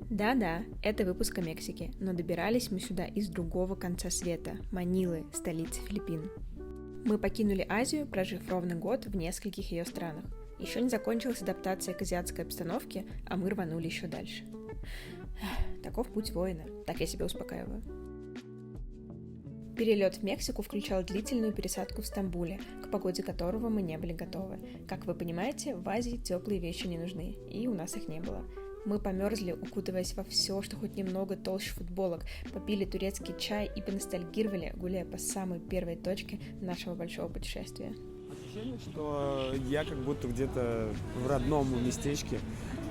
Да-да, это выпуск о Мексике, но добирались мы сюда из другого конца света, Манилы, столицы Филиппин. Мы покинули Азию, прожив ровно год в нескольких ее странах. Еще не закончилась адаптация к азиатской обстановке, а мы рванули еще дальше. Таков путь воина, так я себя успокаиваю. Перелет в Мексику включал длительную пересадку в Стамбуле, к погоде которого мы не были готовы. Как вы понимаете, в Азии теплые вещи не нужны, и у нас их не было. Мы померзли, укутываясь во все, что хоть немного толще футболок, попили турецкий чай и поностальгировали, гуляя по самой первой точке нашего большого путешествия. Ощущение, что я как будто где-то в родном местечке.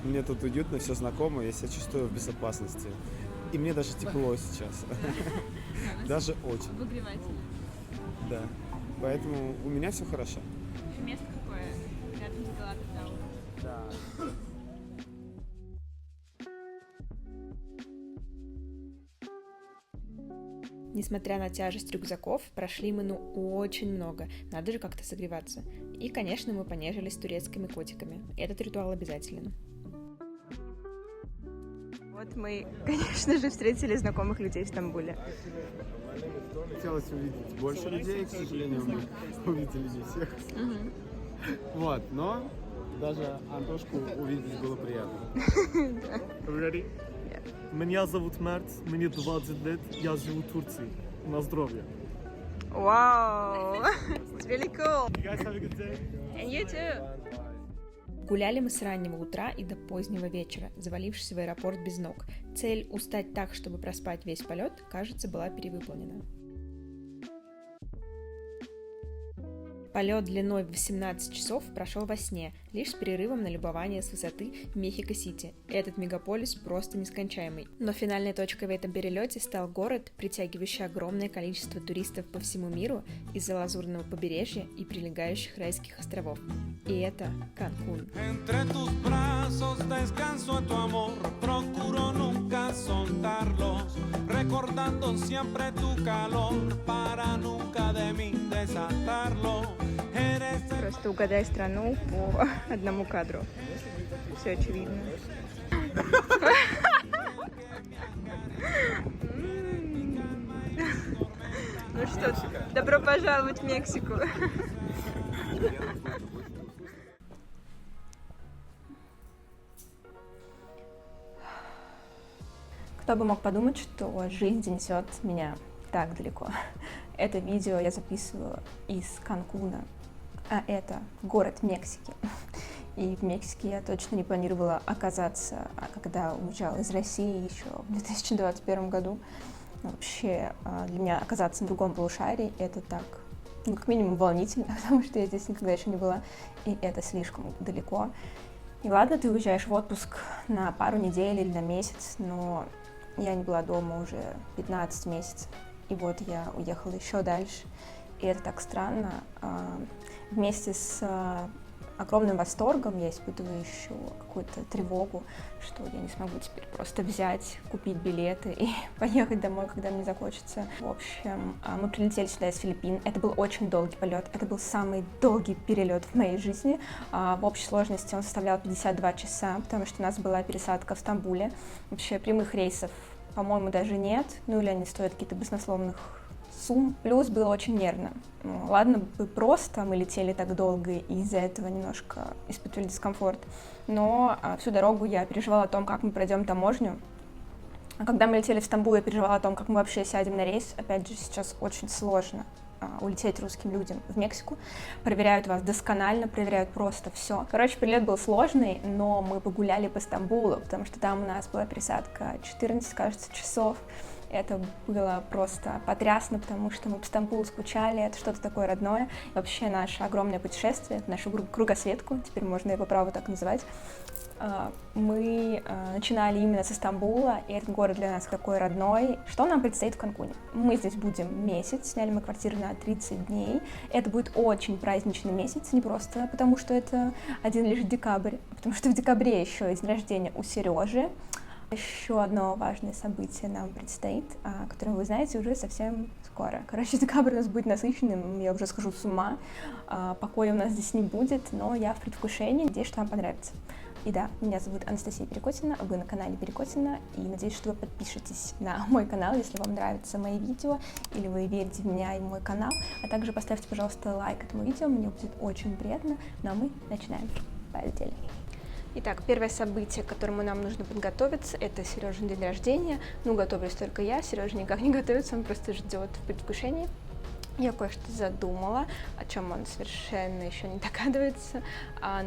Мне тут уютно, все знакомо, я себя чувствую в безопасности. И мне даже тепло сейчас. Даже очень. Обогревательно. Да. Поэтому у меня все хорошо. Место какое? Рядом с Галатасараем. Да. Несмотря на тяжесть рюкзаков, прошли мы очень много, надо же как-то согреваться. И, конечно, мы понежились с турецкими котиками. Этот ритуал обязателен. Вот мы, конечно же, встретили знакомых людей в Стамбуле. Хотелось увидеть больше людей, к сожалению, мы увидели не всех. Вот, но даже Антошку увидеть было приятно. Ready? Меня зовут Mert, мне 20 лет, я живу в Турции. На здоровье. Вау! It's really cool! You guys have a good day? And you too! Гуляли мы с раннего утра и до позднего вечера, завалившись в аэропорт без ног. Цель устать так, чтобы проспать весь полет, кажется, была перевыполнена. Полет длиной в 18 часов прошел во сне, лишь с перерывом на любование с высоты Мехико-Сити. Этот мегаполис просто нескончаемый. Но финальной точкой в этом перелете стал город, притягивающий огромное количество туристов по всему миру из-за лазурного побережья и прилегающих райских островов. И это Канкун. Просто угадай страну по одному кадру. Все очевидно. Ну что ж, добро пожаловать в Мексику. Кто бы мог подумать, что жизнь занесет меня так далеко. Это видео я записываю из Канкуна, а это город Мексики. И в Мексике я точно не планировала оказаться, когда уезжала из России еще в 2021 году. Вообще для меня оказаться на другом полушарии это так, ну, как минимум волнительно, потому что я здесь никогда еще не была, и это слишком далеко. И ладно, ты уезжаешь в отпуск на пару недель или на месяц, но я не была дома уже 15 месяцев. И вот я уехала еще дальше, и это так странно. Вместе с огромным восторгом я испытываю еще какую-то тревогу, что я не смогу теперь просто взять, купить билеты и поехать домой, когда мне захочется. В общем, мы прилетели сюда из Филиппин. Это был очень долгий полет, это был самый долгий перелет в моей жизни. В общей сложности он составлял 52 часа, потому что у нас была пересадка в Стамбуле. Вообще прямых рейсов, по-моему, даже нет, ну или они стоят какие-то баснословных сумм. Плюс было очень нервно. Ладно бы просто мы летели так долго и из-за этого немножко испытывали дискомфорт, но всю дорогу я переживала о том, как мы пройдем таможню. А когда мы летели в Стамбул, я переживала о том, как мы вообще сядем на рейс. Опять же, сейчас очень сложно улететь русским людям в Мексику. Проверяют вас досконально, проверяют просто все. Короче, перелет был сложный, но мы погуляли по Стамбулу, потому что там у нас была пересадка 14, кажется, часов. Это было просто потрясно, потому что мы по Стамбулу скучали, это что-то такое родное. И вообще наше огромное путешествие, нашу кругосветку, теперь можно его право так называть, мы начинали именно со Стамбула, и этот город для нас такой родной. Что нам предстоит в Канкуне? Мы здесь будем месяц, сняли мы квартиру на 30 дней. Это будет очень праздничный месяц, не просто потому, что это один лишь декабрь, а потому что в декабре еще и день рождения у Сережи. Еще одно важное событие нам предстоит, о котором вы знаете уже совсем скоро. Короче, декабрь у нас будет насыщенным, я уже схожу с ума. Покоя у нас здесь не будет, но я в предвкушении, надеюсь, что вам понравится. И да, меня зовут Анастасия Перекотина, вы на канале Перекотина, и надеюсь, что вы подпишетесь на мой канал, если вам нравятся мои видео, или вы верите в меня и в мой канал, а также поставьте, пожалуйста, лайк этому видео, мне будет очень приятно. Ну а мы начинаем. Полетели. Итак, первое событие, к которому нам нужно подготовиться, это Сережин день рождения. Ну, готовлюсь только я, Сережа никак не готовится, он просто ждет в предвкушении. Я кое-что задумала, о чем он совершенно еще не догадывается,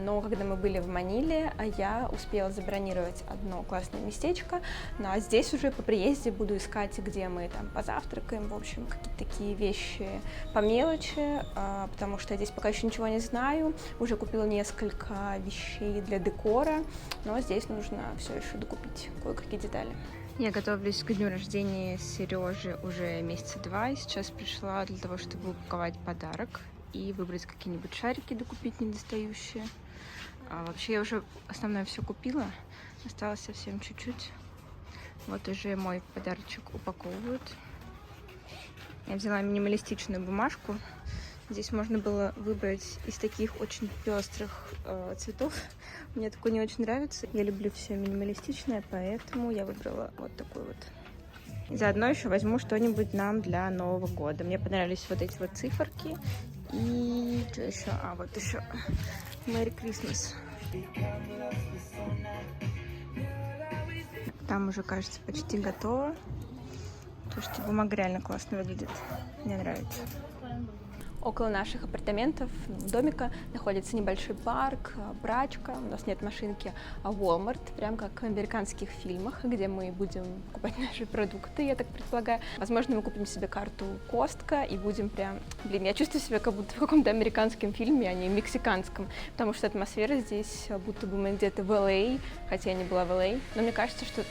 но когда мы были в Маниле, я успела забронировать одно классное местечко, ну а здесь уже по приезде буду искать, где мы там позавтракаем, в общем, какие-то такие вещи по мелочи, потому что я здесь пока еще ничего не знаю, уже купила несколько вещей для декора, но здесь нужно все еще докупить кое-какие детали. Я готовлюсь к дню рождения Сережи уже месяца 2, и сейчас пришла для того, чтобы упаковать подарок и выбрать какие-нибудь шарики докупить недостающие. Вообще я уже основное все купила, осталось совсем чуть-чуть. Вот уже мой подарочек упаковывают. Я взяла минималистичную бумажку. Здесь можно было выбрать из таких очень пестрых цветов. Мне такое не очень нравится. Я люблю все минималистичное, поэтому я выбрала вот такой вот. И заодно еще возьму что-нибудь нам для Нового года. Мне понравились вот эти вот циферки. И что еще? Вот еще Merry Christmas. Там уже, кажется, почти готово. Слушайте, бумага реально классно выглядит. Мне нравится. Около наших апартаментов, домика, находится небольшой парк, брачка, у нас нет машинки, а Walmart, прям как в американских фильмах, где мы будем покупать наши продукты, я так предполагаю. Возможно, мы купим себе карту Costco и будем прям... Блин, я чувствую себя как будто в каком-то американском фильме, а не мексиканском, потому что атмосфера здесь, будто бы мы где-то в LA, хотя я не была в LA, но мне кажется, что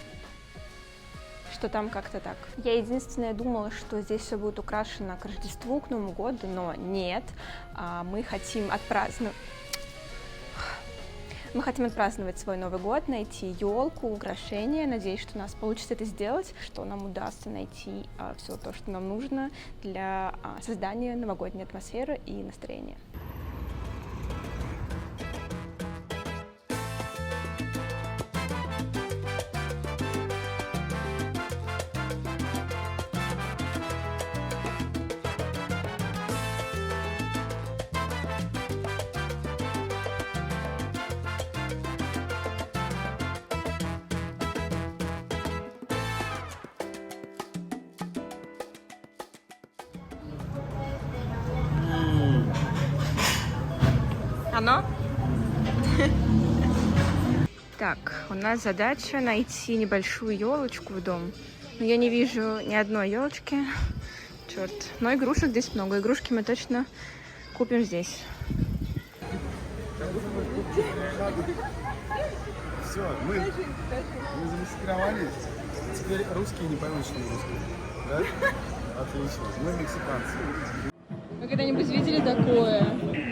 там как-то так. Я единственное думала, что здесь все будет украшено к Рождеству, к Новому году, но нет. Мы хотим отпраздновать свой Новый год, найти елку, украшения. Надеюсь, что у нас получится это сделать, что нам удастся найти все то, что нам нужно для создания новогодней атмосферы и настроения. Оно? Так, у нас задача найти небольшую елочку в дом. Но я не вижу ни одной елочки. Черт. Но игрушек здесь много. Игрушки мы точно купим здесь. Все, мы замаскировались. Теперь русские не поймут, что мы русские. Да? Отлично. Мы мексиканцы. Вы когда-нибудь видели такое?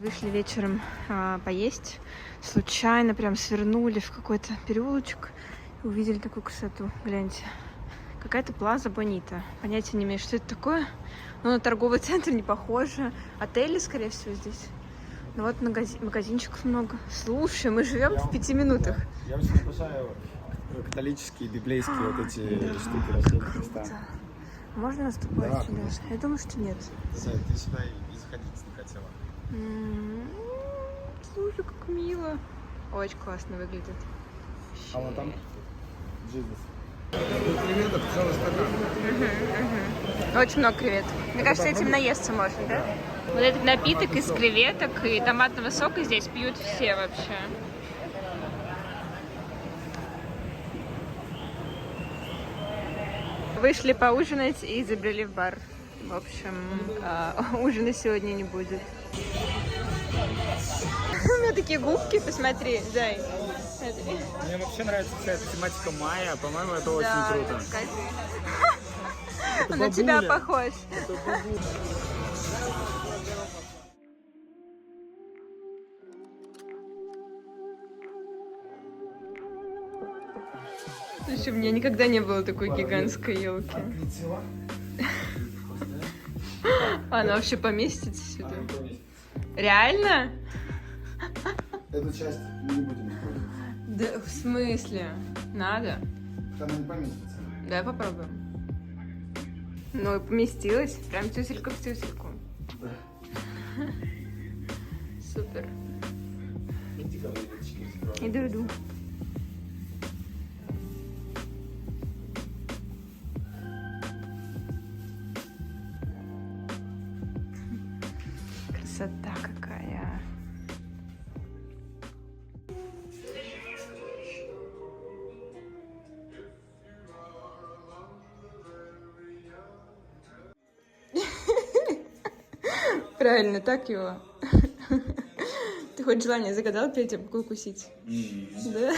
вышли вечером поесть. Случайно прям свернули в какой-то переулочек и увидели такую красоту. Гляньте. Какая-то Плаза Бонита. Понятия не имею, что это такое. Но на торговый центр не похоже. Отели, скорее всего, здесь. Ну вот магазинчиков много. Слушай, мы живем в 5 минутах. Я очень обожаю католические, библейские вот эти штуки рождения Христа. Да. Можно наступать Да, сюда? конечно. Я думаю, что нет. Ты сюда и заходить не хотела. Слушай, как мило. Очень классно выглядит. А вон там Джизус. Очень много креветок. Мне кажется, этим наесться можно, да? Вот этот напиток из креветок и томатного сока здесь пьют все вообще. Вышли поужинать и забрели в бар. В общем, ужина сегодня не будет. У меня такие губки, посмотри, дай. Мне вообще нравится вся эта тематика майя. По-моему, это очень круто. Он на тебя похож. Слушай, у меня никогда не было такой гигантской елки. Она вообще поместится сюда? Реально? Эту часть мы не будем использовать. Да, в смысле? Надо? Она не поместится. Давай попробуем. Ну и поместилась. Прям тюселька в тюсельку. Да. Супер. Иди-ка, Иду. Красота какая. Правильно, так его. Ты хоть желание загадал перед тем, как укусить? Да?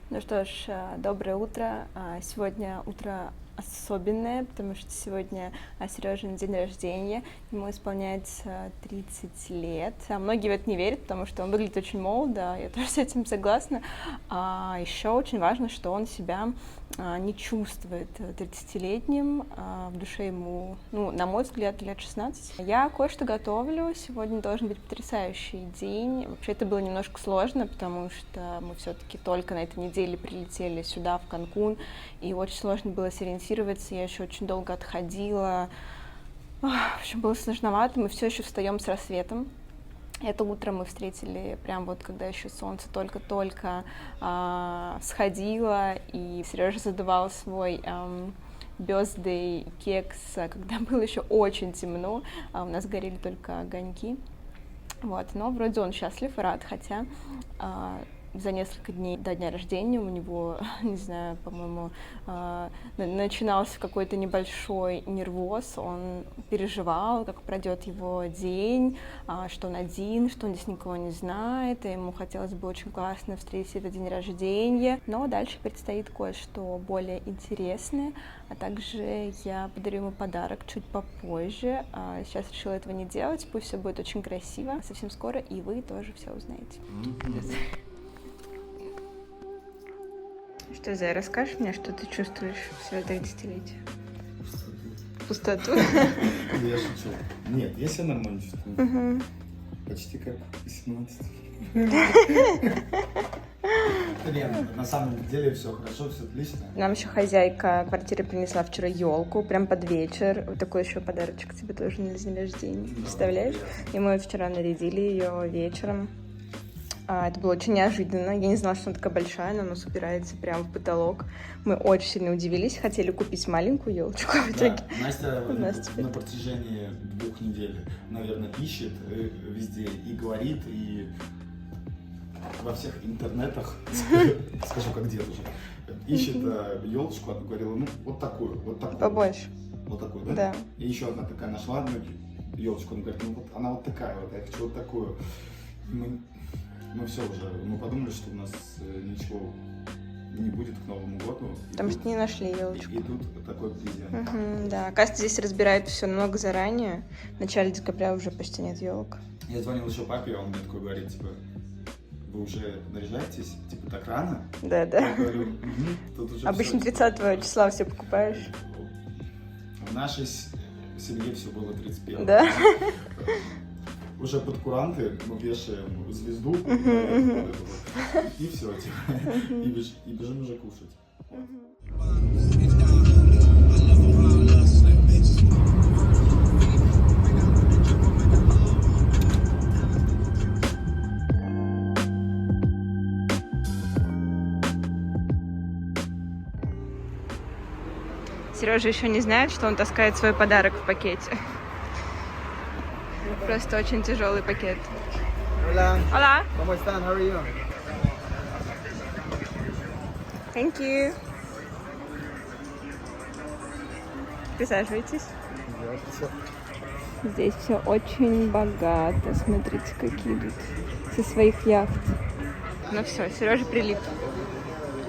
Ну что ж, доброе утро. Сегодня утро особенное, потому что сегодня Сережин день рождения, ему исполняется 30 лет. Многие в это не верят, потому что он выглядит очень молодо, я тоже с этим согласна. Еще очень важно, что он себя не чувствует 30-летним, в душе ему, ну, на мой взгляд, лет 16. Я кое-что готовлю, сегодня должен быть потрясающий день. Вообще это было немножко сложно, потому что мы все-таки только на этой неделе прилетели сюда, в Канкун, и очень сложно было сориентироваться, я еще очень долго отходила. В общем, было сложновато, мы все еще встаем с рассветом. Это утро мы встретили прям вот, когда еще солнце только-только сходило, и Сережа задувал свой birthday кекс, когда было еще очень темно, у нас горели только огоньки. Вот, но вроде он счастлив и рад, хотя за несколько дней до дня рождения у него, не знаю, по-моему, начинался какой-то небольшой нервоз, он переживал, как пройдет его день, что он один, что он здесь никого не знает, и ему хотелось бы очень классно встретить этот день рождения, но дальше предстоит кое-что более интересное, а также я подарю ему подарок чуть попозже, сейчас решила этого не делать, пусть все будет очень красиво, совсем скоро и вы тоже все узнаете. Что, Зая, расскажешь мне, что ты чувствуешь в свое 30-летие? Пустоту? Я шучу. Нет, я себя нормально чувствую. Почти как 18. Нет, на самом деле все хорошо, все отлично. Нам еще хозяйка квартиры принесла вчера елку, прям под вечер. Вот такой еще подарочек тебе тоже на день рождения. Представляешь? И мы вчера нарядили ее вечером. Это было очень неожиданно. Я не знала, что она такая большая, но она упирается прямо в потолок. Мы очень сильно удивились, хотели купить маленькую елочку. В итоге Настя на протяжении 2 недель, наверное, ищет везде и говорит, и во всех интернетах, скажу как дед уже, ищет елочку, она говорила, ну вот такую. Побольше. Вот такую, да? Да. И еще одна такая нашла, елочку, она говорит, ну вот она вот такая вот, я хочу вот такую. Мы все уже, мы подумали, что у нас ничего не будет к Новому году. Потому что не нашли елочку. И тут такой презент. Да, оказывается, здесь разбирают все намного заранее. В начале декабря уже почти нет елок. Я звонил еще папе, он мне такой говорит, типа, вы уже наряжаетесь? Типа, так рано? Да. Я говорю, тут уже Обычно всё. 30 числа все покупаешь. В нашей семье все было 31. Да. Уже под куранты мы вешаем звезду, и все, типа, и бежим уже кушать. Сережа еще не знает, что он таскает свой подарок в пакете. Просто очень тяжелый пакет. Hola, Hola. ¿cómo están? How are you? Thank you. Присаживайтесь. Здесь все очень богато. Смотрите, какие идут со своих яхт. Ну все, Сережа прилип.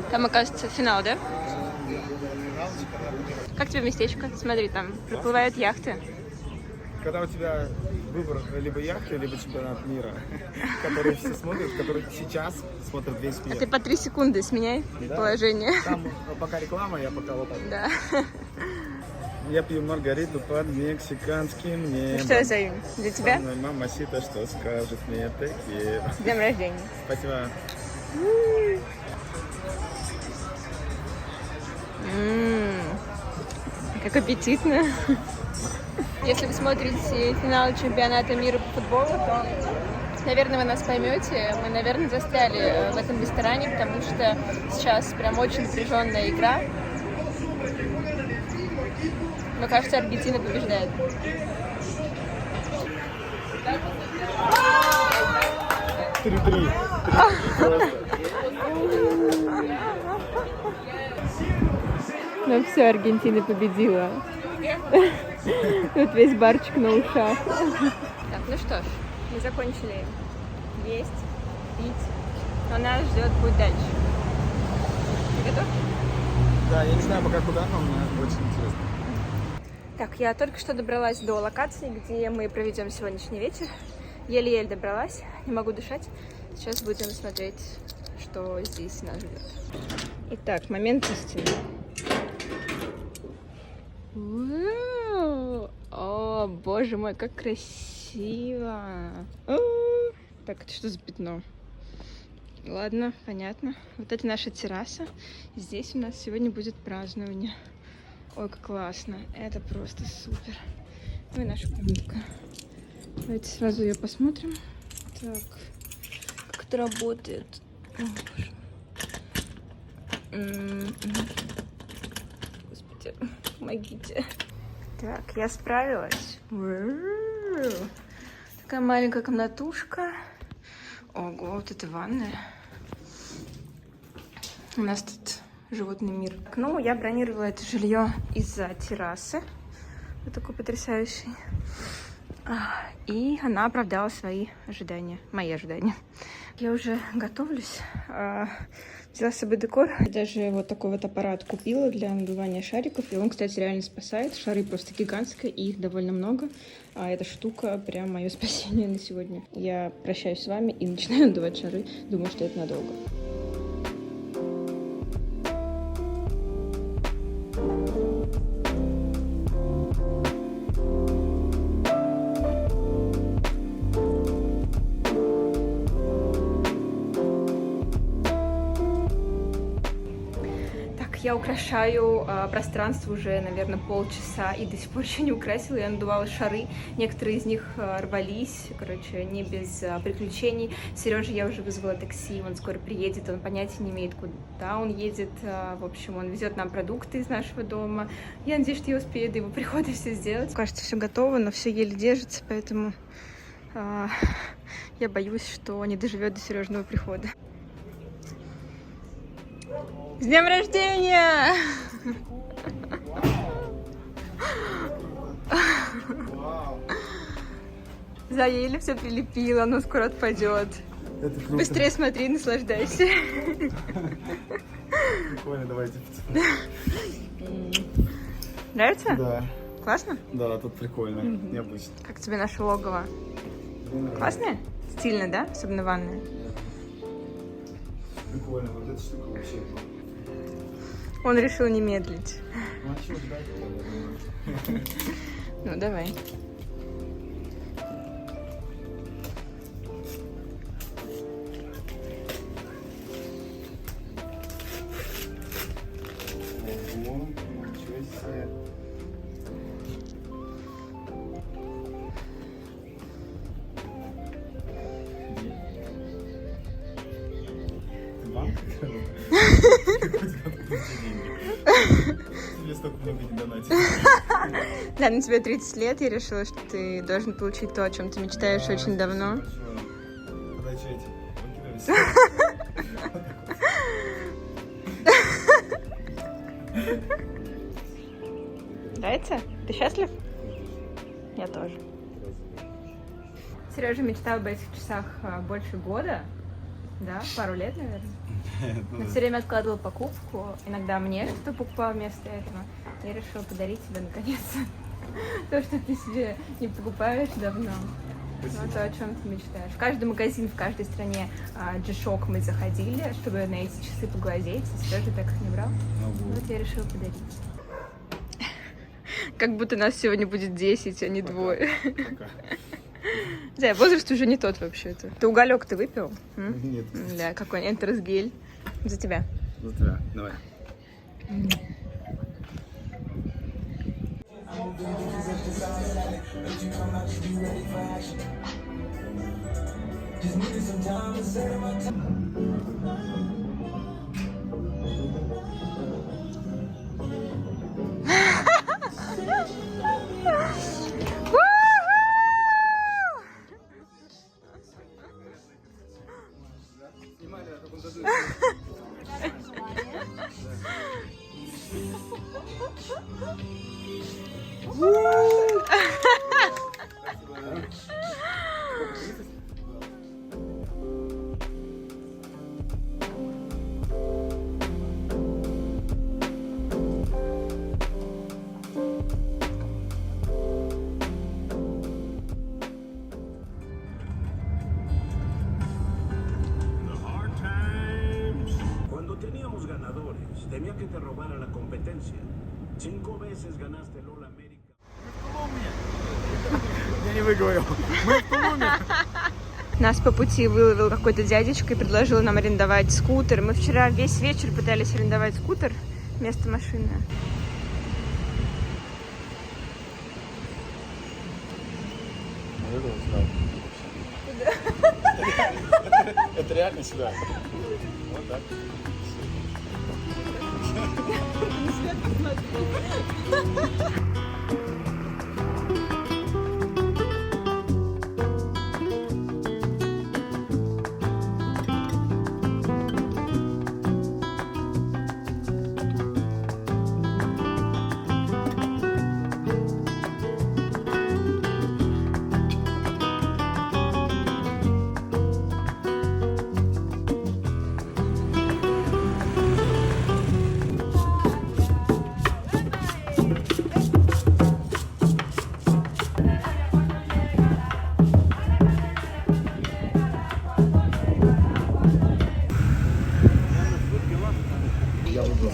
Там, оказывается, финал, да? Как тебе местечко? Смотри, там приплывают яхты. Когда у тебя выбор либо яхты, либо чемпионат мира, который все смотрят, который сейчас смотрит весь А мир. ты по 3 секунды сменяй Да. положение. Там пока реклама, я пока вот так. Да. Я пью маргариту под мексиканским Ну небом. что, Заюнь, для тебя Мамасита, что скажет мне такие. с днем рождения. Спасибо. Как аппетитно. Если вы смотрите финал чемпионата мира по футболу, то, наверное, вы нас поймете. Мы, наверное, застряли в этом ресторане, потому что сейчас прям очень напряженная игра. Но, кажется, Аргентина побеждает. Ну все, Аргентина победила. Тут весь барчик на ушах. Так, ну что ж, мы закончили есть, пить, но нас ждет путь дальше. Ты готов? Да, я не знаю пока куда, но мне очень интересно. Так, я только что добралась до локации, где мы проведем сегодняшний вечер. Еле-еле добралась, не могу дышать. Сейчас будем смотреть, что здесь нас ждет. Итак, момент истины. Вау! О, боже мой, как красиво! Так, это что за пятно? Ладно, понятно. Вот это наша терраса. Здесь у нас сегодня будет празднование. Ой, как классно. Это просто супер. Ну и наша комнатка. Давайте сразу ее посмотрим. Так, как это работает? О, боже. Господи, помогите. Так, я справилась. Такая маленькая комнатушка. Ого, вот это ванная. У нас тут животный мир. Ну, я бронировала это жилье из-за террасы. Вот такой потрясающий. И она оправдала свои ожидания, мои ожидания. Я уже готовлюсь. Взяла с собой декор. Даже вот такой вот аппарат купила для надувания шариков. И он, кстати, реально спасает. Шары просто гигантские, и их довольно много. А эта штука прям мое спасение на сегодня. Я прощаюсь с вами и начинаю надувать шары. Думаю, что это надолго. Я украшаю пространство уже, наверное, полчаса и до сих пор еще не украсила. Я надувала шары, некоторые из них рвались, короче, не без приключений. Сережа, я уже вызвала такси, он скоро приедет, он понятия не имеет, куда он едет. В общем, он везет нам продукты из нашего дома. Я надеюсь, что я успею до его прихода все сделать. Кажется, все готово, но все еле держится, поэтому я боюсь, что не доживет до Сережного прихода. С днем рождения! За еле все прилепила, но скоро отпадет. Это круто. Быстрее смотри, наслаждайся. Прикольно, давайте. Нравится? Да, Классно? да, тут прикольно, необычно. Как тебе наше логово? Классное? Стильно, да? Особенно ванная. Прикольно, вот эта штука вообще. Он решил не медлить. Ну а что ждать, я думаю. Ну, давай. Ого, ничего себе. Ты банк? Тебе столько много не донатить. Да, на тебе 30 лет, я решила, что ты должен получить то, о чем ты мечтаешь очень давно. Тогда что эти? Выкидывайся. Нравится? Ты счастлив? Я тоже. Сережа мечтал об этих часах больше года, да, пару лет, наверное. Но все время откладывал покупку. Иногда мне что-то покупал вместо этого. Я решила подарить тебе наконец то, что ты себе не покупаешь давно. Ну, то, о чем ты мечтаешь. В каждый магазин, в каждой стране G-Shock мы заходили, чтобы на эти часы поглазеть. И Сережа так их не брал. Вот я решила подарить. Как будто нас сегодня будет 10, а не двое. Да, возраст уже не тот вообще-то. Ты уголек ты выпил? Нет. Да, какой энтерсгель. За тебя. За тебя, давай. Cuando teníamos ganadores, temía que te robara la competencia. 5 veces ganaste el All America. Я не выговорил. Мы в Тулуме. Нас по пути выловил какой-то дядечка и предложил нам арендовать скутер. Мы вчера весь вечер пытались арендовать скутер вместо машины. Это реально сюда. Вот так.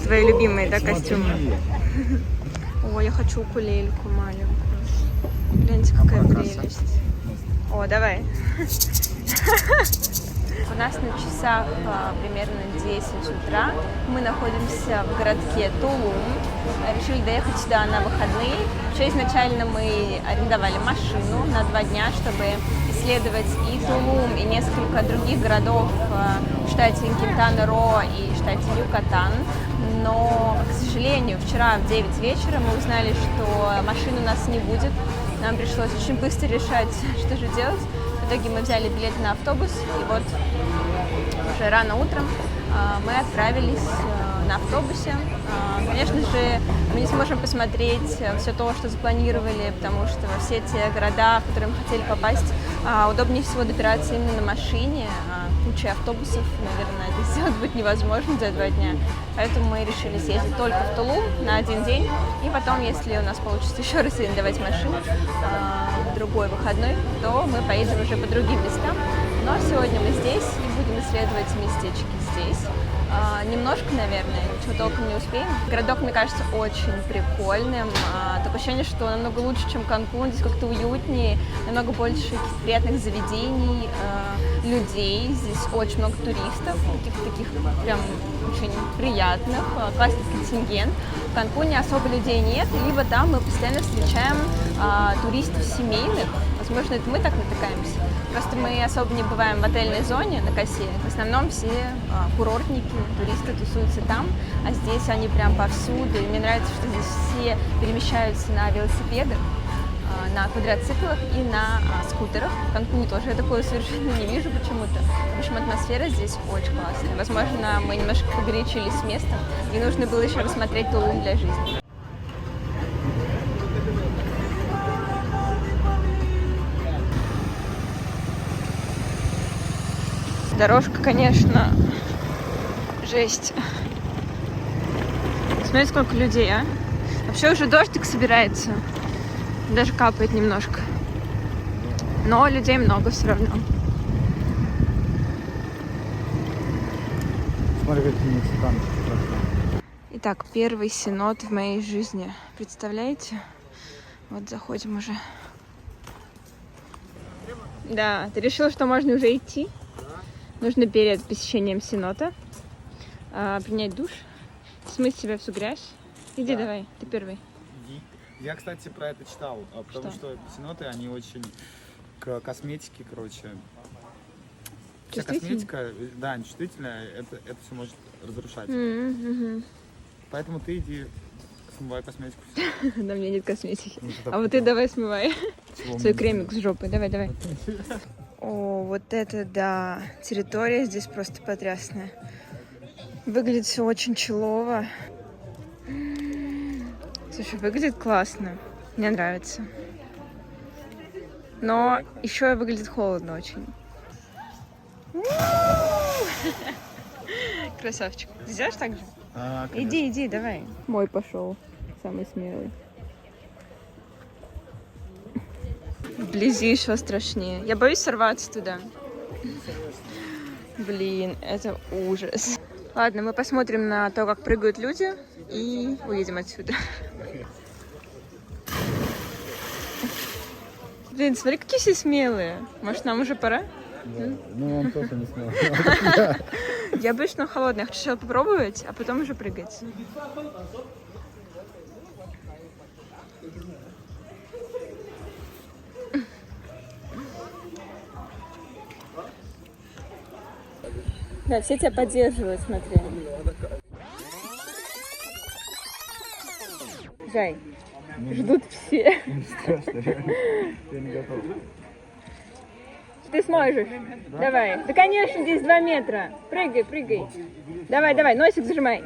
Твои любимые, да, костюмы? О, я хочу укулельку маленькую. Гляньте, какая прелесть. О, давай. У нас на часах примерно 10 утра. Мы находимся в городке Тулум. Решили доехать сюда на выходные. Вообще изначально мы арендовали машину на 2 дня, чтобы исследовать и Тулум, и несколько других городов в штате Кинтана-Роо и штате Юкатан. Но, к сожалению, вчера в 9 вечера мы узнали, что машины у нас не будет. Нам пришлось очень быстро решать, что же делать. В итоге мы взяли билет на автобус, и вот уже рано утром мы отправились на автобусе. Конечно же, мы не сможем посмотреть все то, что запланировали, потому что во все те города, в которые мы хотели попасть, удобнее всего добираться именно на машине. кучей автобусов, наверное, это сделать будет невозможно за 2 дня. Поэтому мы решили съездить только в Тулум на 1 день. И потом, если у нас получится еще раз арендовать машину в другой выходной, то мы поедем уже по другим местам. Но сегодня мы здесь и будем исследовать местечки здесь. Немножко, наверное, ничего толком не успеем. Городок, мне кажется, очень прикольным. Такое ощущение, что намного лучше, чем Канкун. Здесь как-то уютнее, намного больше каких-то приятных заведений, людей. Здесь очень много туристов, каких-то таких прям очень приятных, классный контингент. В Канкуне особо людей нет, либо там мы постоянно встречаем туристов семейных. Возможно, это мы так натыкаемся. Просто мы особо не бываем в отельной зоне на косе. В основном все курортники, туристы тусуются там, а здесь они прям повсюду. И мне нравится, что здесь все перемещаются на велосипедах, на квадроциклах и на скутерах. В Канкуне тоже я такое совершенно не вижу почему-то. В общем, атмосфера здесь очень классная. Возможно, мы немножко погорячились с местом, и нужно было еще рассмотреть Тулум для жизни. Дорожка, конечно, жесть. Смотрите, сколько людей, а? Вообще уже дождик собирается. Даже капает немножко. Но людей много все равно. Смотри, какие мексиканцы. Итак, первый сенот в моей жизни. Представляете? Вот заходим уже. Да, ты решил, что можно уже идти? Нужно перед посещением сенота принять душ, смыть с себя всю грязь. Иди, да. Давай, ты первый. Я, кстати, про это читал, потому что сеноты, они очень к косметике, короче. Вся косметика, да, они чувствительная, это все может разрушать. Поэтому ты иди смывай косметику. На мне нет косметики. А вот ты давай смывай свой кремик с жопы. Давай, давай. О, вот это да. Территория здесь просто потрясная. Выглядит все очень челово. Слушай, выглядит классно. Мне нравится. Но еще и выглядит холодно очень. Красавчик. Ты сделаешь так же? Иди, давай. Мой пошел. Самый смелый. Вблизи еще страшнее. Я боюсь сорваться туда. Блин, это ужас. Ладно, мы посмотрим на то, как прыгают люди, и уедем отсюда. Блин, смотри, какие все смелые. Может, нам уже пора? Ну, он тоже не смел. Я боюсь, что он холодный. Я хочу сначала попробовать, а потом уже прыгать. Да, все тебя поддерживают, смотри. Жай, ждут все. Я не готов. Ты сможешь. Да? Давай. Да, конечно, здесь 2 метра. Прыгай, прыгай. Давай, давай, носик зажимай.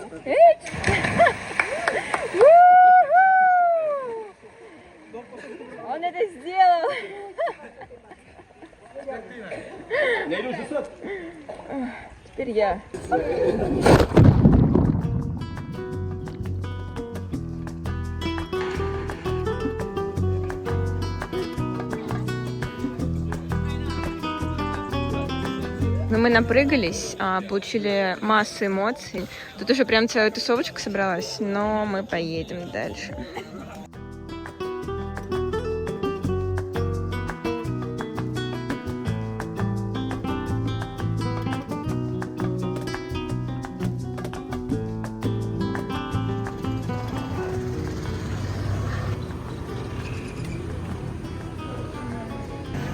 Он это сделал. Теперь я. Ну, мы напрыгались, получили массу эмоций. Тут уже прям целая тусовочка собралась, но мы поедем дальше.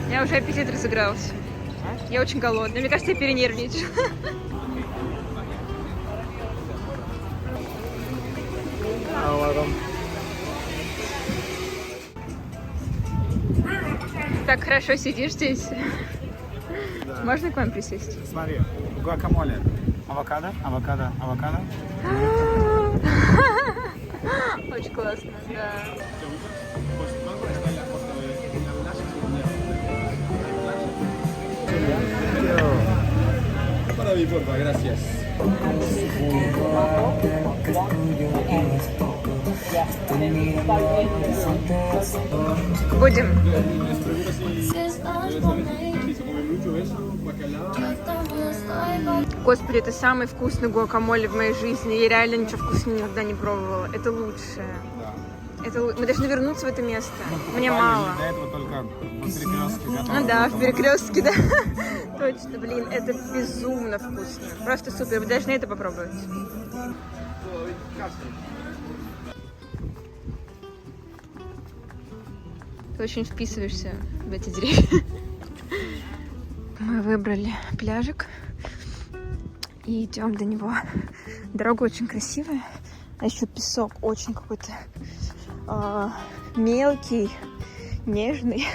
Я уже аппетит разыгрался. Я очень голодная. Мне кажется, я перенервничаю. Так хорошо сидишь здесь. Да. Можно к вам присесть? Смотри, гуакамоле. Авокадо, авокадо, авокадо. Очень классно, да. Будем. Господи, это самый вкусный гуакамоле в моей жизни. Я реально ничего вкуснее никогда не пробовала. Это лучшее. Мы должны вернуться в это место. Мне мало. До этого только в Перекрестке. Ну да, в Перекрестке, да. Точно, блин, это безумно вкусно. Просто супер. Вы должны это попробовать. Ты очень вписываешься в эти деревья. Мы выбрали пляжик и идем до него. Дорога очень красивая, а еще песок очень какой-то мелкий, нежный.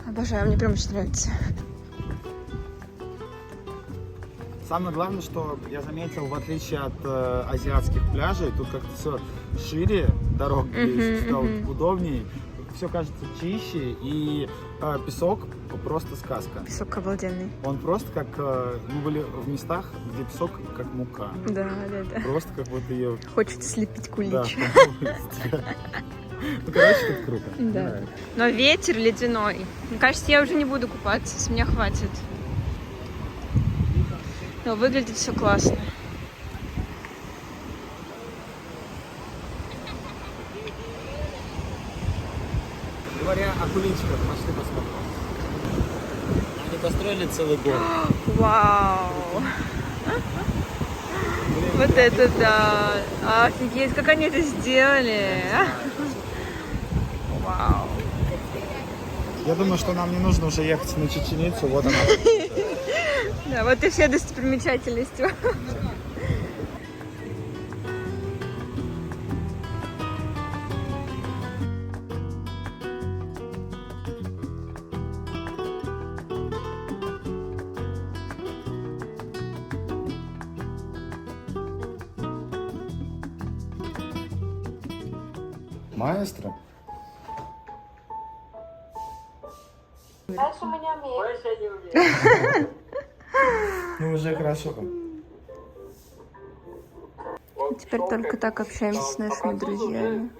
Обожаю, мне прям очень нравится. Самое главное, что я заметил, в отличие от азиатских пляжей, тут как-то все шире, дорога стала удобнее, все кажется чище, и песок просто сказка. Песок обалденный. Он просто как, мы были в местах, где песок как мука. Да. Просто как вот ее... Хочется слепить кулич. Да, ну, короче, это круто. Да. Но ветер ледяной. Мне кажется, я уже не буду купаться, с меня хватит. Но выглядит все классно. Говоря о куличиках, пошли посмотрим. Они построили целый город. Вау! Вот это да! Офигеть, как они это сделали! Вау! Я думаю, что нам не нужно уже ехать на Чеченицу, вот она. Да, вот и все достопримечательности. Маэстро? Дальше мы не умеем. Ну, уже хорошо. Теперь только так общаемся с нашими друзьями.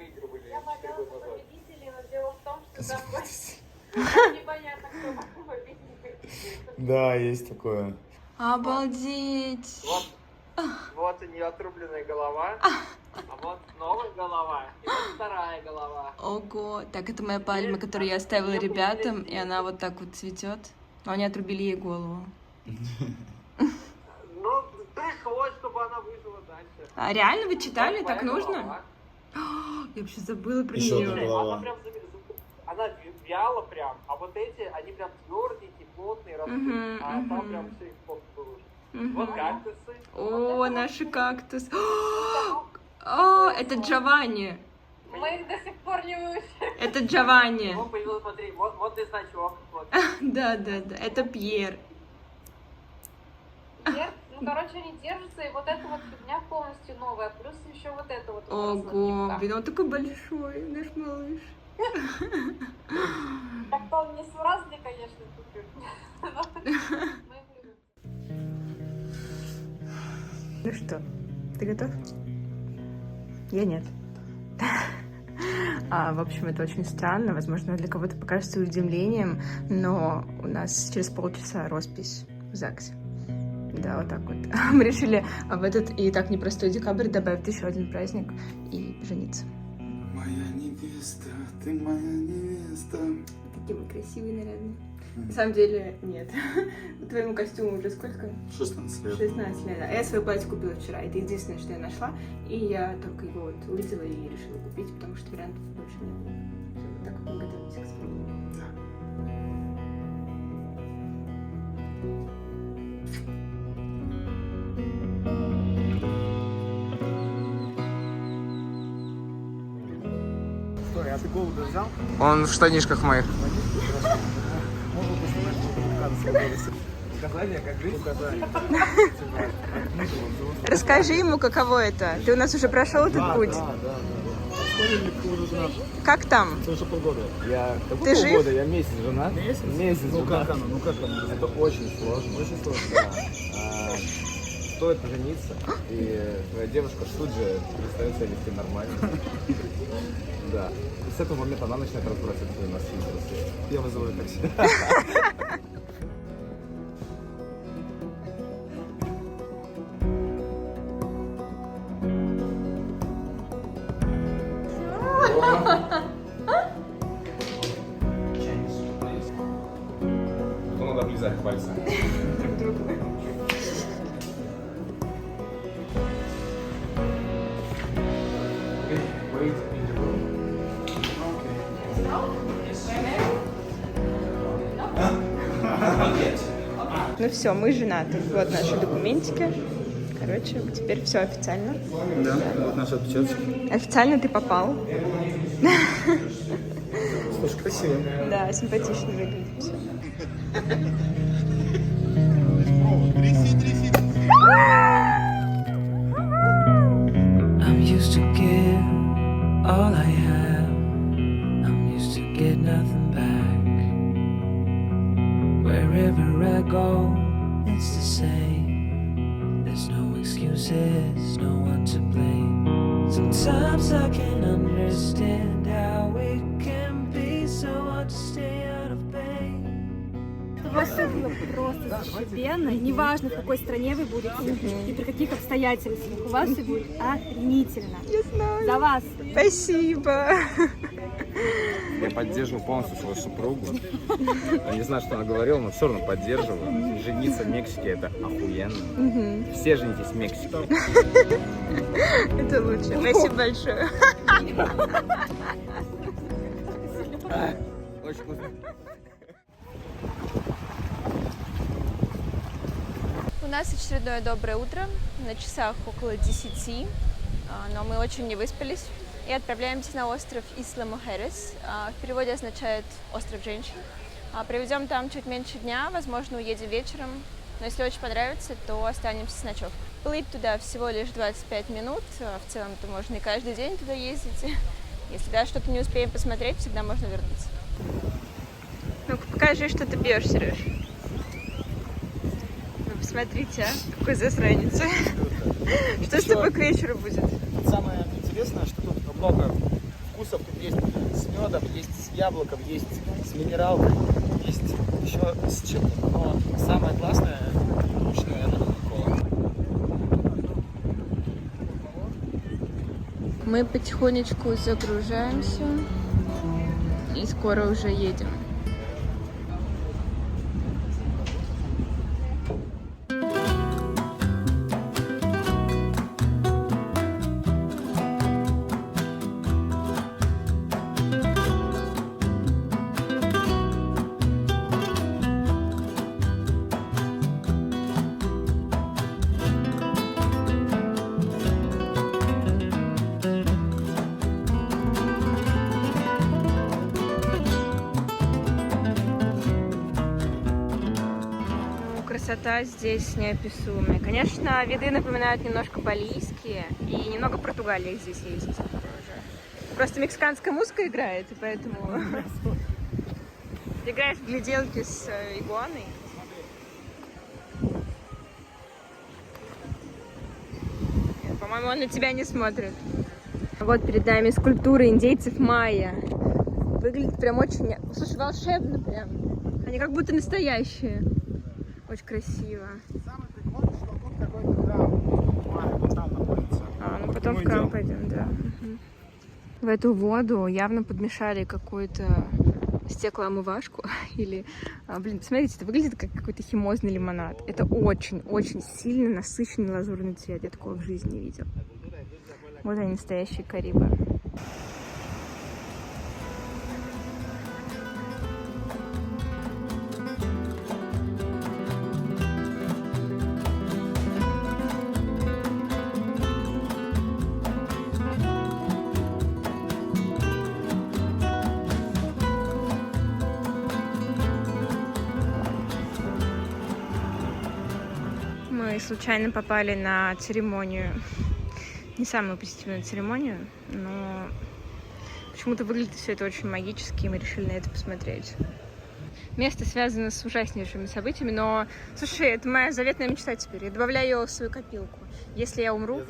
Я хотела победителей, но дело в том, что там непонятно, кто победитель. Да, есть такое. Обалдеть! Вот у нее отрубленная голова, а вот новая голова, и вот вторая голова. Ого! Так, это моя пальма, которую я оставила ребятам, и она вот так вот цветет. Но они отрубили ей голову. Ну, пришлось, чтобы она выжила дальше. А реально вы читали? Вот Так твоя нужно? голова. Я вообще забыла про Еще одна нее. голова. Она прям она вяла прям, а вот эти, они прям тверденькие, плотные, растут, а там прям все их плохо было. Вот кактусы. О, наши кактус. О, это Джованни. Мы их до сих пор не выучили. Это Джованни. Вот появился, смотри, вот и значок. Вот. Да. Это Пьер. Ну, короче, они держатся, и вот эта вот фигня полностью новая, плюс еще вот это вот. Ого, блин, он такой большой, наш малыш. Так-то он не суразный, конечно, супер. Ну что, ты готов? Я нет. В общем, это очень странно, возможно, для кого-то покажется удивлением, но у нас через полчаса роспись в ЗАГСе. Да, вот так вот. Мы решили в этот и так непростой декабрь добавить еще один праздник и жениться. Моя невеста, ты моя невеста. Такие мы красивые, нарядные. На самом деле, нет. Твоему костюму уже сколько? 16 лет. 16 лет. А я свое платье купила вчера. Это единственное, что я нашла. И я только его вот увидела и решила купить, потому что вариантов больше не было. Вот так вот мы готовимся к свадьбе. Стой, а ты голубя взял? Он в штанишках моих. Можно посмотреть, что указания, как жить? Указания. Расскажи ему, каково это. Ты у нас уже прошел этот путь. Да. Как там? Это уже полгода. Я Ты жив? полгода, я месяц женат. Месяц Ну женат. как оно? Ну как оно? Это очень сложно. Очень сложно. Да. Стоит пожениться, и твоя девушка тут же перестает себя вести нормально. Да. И с этого момента она начинает разбрасывать свои носки. Я вызываю такси. Потом надо облизать пальцы. Wait in the room. Ну все, мы женаты. Вот наши документики. Короче, теперь все официально. Да, вот наши отпечатки. Официально ты попал. Слушай, красиво. Да, симпатично выглядит все. I'm used to give all I have. I'm used to get nothing back. Wherever I go, it's the same. There's no excuses, no one to blame. Sometimes I can understand how it can be so hard to stay out of pain. У вас все было просто зашибенно. Неважно, в какой стране вы будете и при каких обстоятельствах. У вас все будет охренительно. Я знаю. За вас. Спасибо. Я поддерживаю полностью свою супругу. Я не знаю, что она говорила, но все равно поддерживаю. Жениться в Мексике — это охуенно. Все женитесь в Мексике. Это лучше. Спасибо большое. Очень вкусно. У нас очередное доброе утро. На часах около 10, но мы очень не выспались. И отправляемся на остров Исла-Мухерес. В переводе означает «остров женщин». Проведем там чуть меньше дня, возможно, уедем вечером. Но если очень понравится, то останемся с ночевкой. Плыть туда всего лишь 25 минут. В целом-то можно и каждый день туда ездить. Если даже что-то не успеем посмотреть, всегда можно вернуться. Ну-ка, покажи, что ты пьешь, Сереж. Вы посмотрите, какой засранец. Что с тобой к вечеру будет? Самое интересное, что тут много вкусов. Тут есть с медом, есть с яблоком, есть с минералкой, есть еще с чем-то. Но самое классное ручное — это кока-кола. Мы потихонечку загружаемся и скоро уже едем. Красота здесь неописуемая. Конечно, виды напоминают немножко балийские, и немного Португалии здесь есть. Просто мексиканская музыка играет, и поэтому ты играешь в гляделки с игуаной. По-моему, он на тебя не смотрит. Вот перед нами скульптура индейцев майя. Выглядит прям очень... Слушай, волшебно прям. Они как будто настоящие. Очень красиво. Самый прикол, что тут какой-то храм. Вот там находится. Ну потом в храм пойдем, да. В эту воду явно подмешали какую-то стеклоомывашку. Или, блин, посмотрите, это выглядит как какой-то химозный лимонад. Это очень-очень сильно насыщенный лазурный цвет. Я такого в жизни не видела. Вот они, настоящие карибы. Мы случайно попали на церемонию, не самую позитивную церемонию, но Почему-то выглядит все это очень магически, и мы решили на это посмотреть. Место связано с ужаснейшими событиями, но, слушай, это моя заветная мечта теперь. Я добавляю ее в свою копилку. Если я умру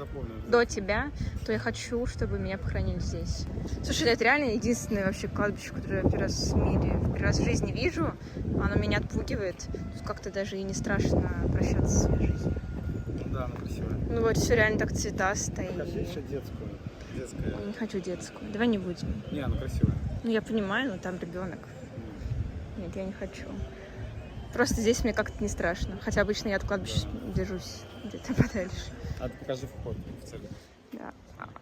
до тебя, то я хочу, чтобы меня похоронили здесь. Слушай, это реально единственное вообще кладбище, которое я первый раз в мире, первый раз в жизни вижу. Оно меня отпугивает. Как-то даже и не страшно прощаться со своей жизнью. Да, она красивая. Ну вот, все реально так цветасто. Покажи еще детскую. Детская. Я не хочу детскую. Давай не будем. Не, она красивая. Ну, я понимаю, но там ребенок. Нет, я не хочу. Просто здесь мне как-то не страшно. Хотя обычно я от кладбища держусь где-то подальше. А ты покажи вход в церковь. Да.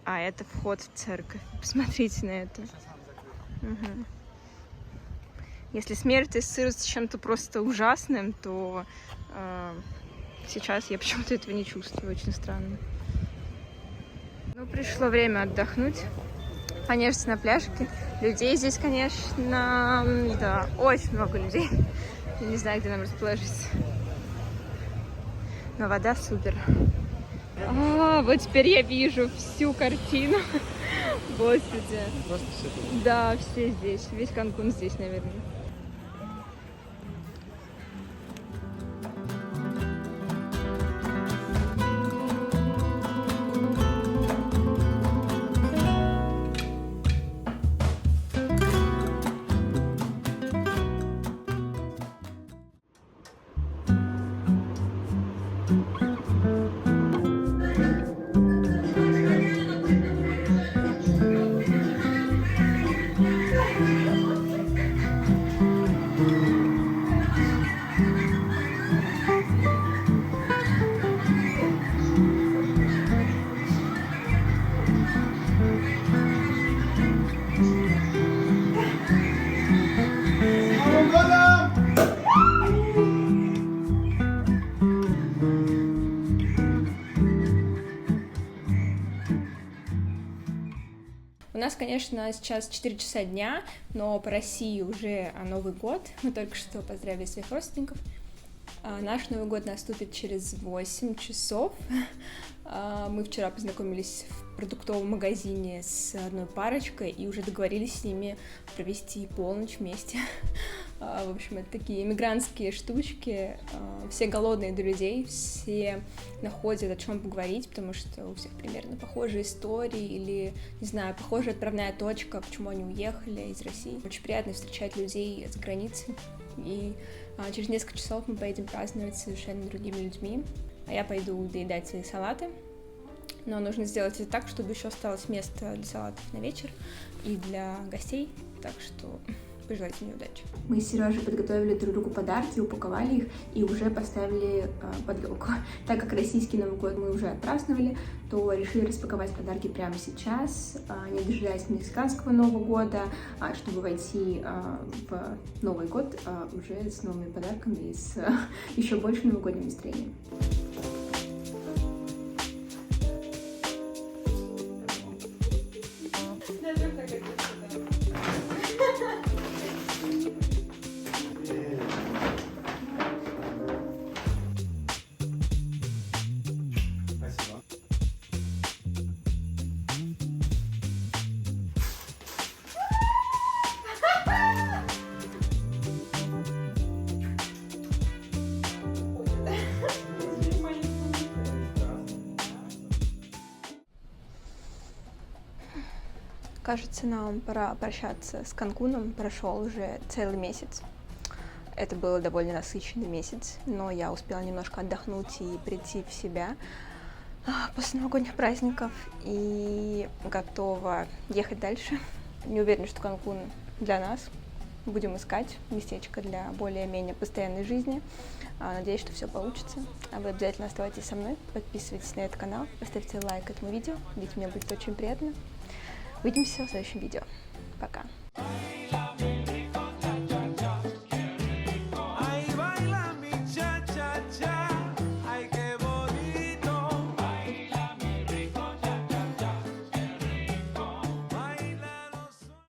А это вход в церковь. Посмотрите на это. Угу. Если смерть ассоциируется с чем-то просто ужасным, то сейчас я почему-то этого не чувствую. Очень странно. Ну, пришло время отдохнуть. Понежиться на пляжике. Людей здесь, конечно, да, очень много людей. Я не знаю, где нам расположиться. Но вода супер. Вот теперь я вижу всю картину. Господи. Просто все тут. Да, все здесь. Весь Канкун здесь, наверное. У нас, конечно, сейчас 4 часа дня, но по России уже Новый год. Мы только что поздравили своих родственников. Наш Новый год наступит через 8 часов. Мы вчера познакомились в продуктовом магазине с одной парочкой и уже договорились с ними провести полночь вместе. В общем, это такие эмигрантские штучки. Все голодные до людей, все находят о чем поговорить, потому что у всех примерно похожие истории или, не знаю, похожая отправная точка, почему они уехали из России. Очень приятно встречать людей с границы. И через несколько часов мы поедем праздновать с совершенно другими людьми. А я пойду доедать свои салаты. Но нужно сделать это так, чтобы еще осталось место для салатов на вечер и для гостей. Так что пожелайте мне удачи. Мы с Сережей подготовили друг другу подарки, упаковали их и уже поставили под елку. Так как российский Новый год мы уже отпраздновали, то решили распаковать подарки прямо сейчас, не дожидаясь мексиканского Нового года, чтобы войти в Новый год уже с новыми подарками и с еще большим новогодним настроением. Кажется, нам пора прощаться с Канкуном. Прошел уже целый месяц. Это был довольно насыщенный месяц, но я успела немножко отдохнуть и прийти в себя после новогодних праздников и готова ехать дальше. Не уверена, что Канкун для нас. Будем искать местечко для более-менее постоянной жизни. Надеюсь, что все получится. А вы обязательно оставайтесь со мной, подписывайтесь на этот канал, поставьте лайк этому видео, ведь мне будет очень приятно. Увидимся в следующем видео. Пока.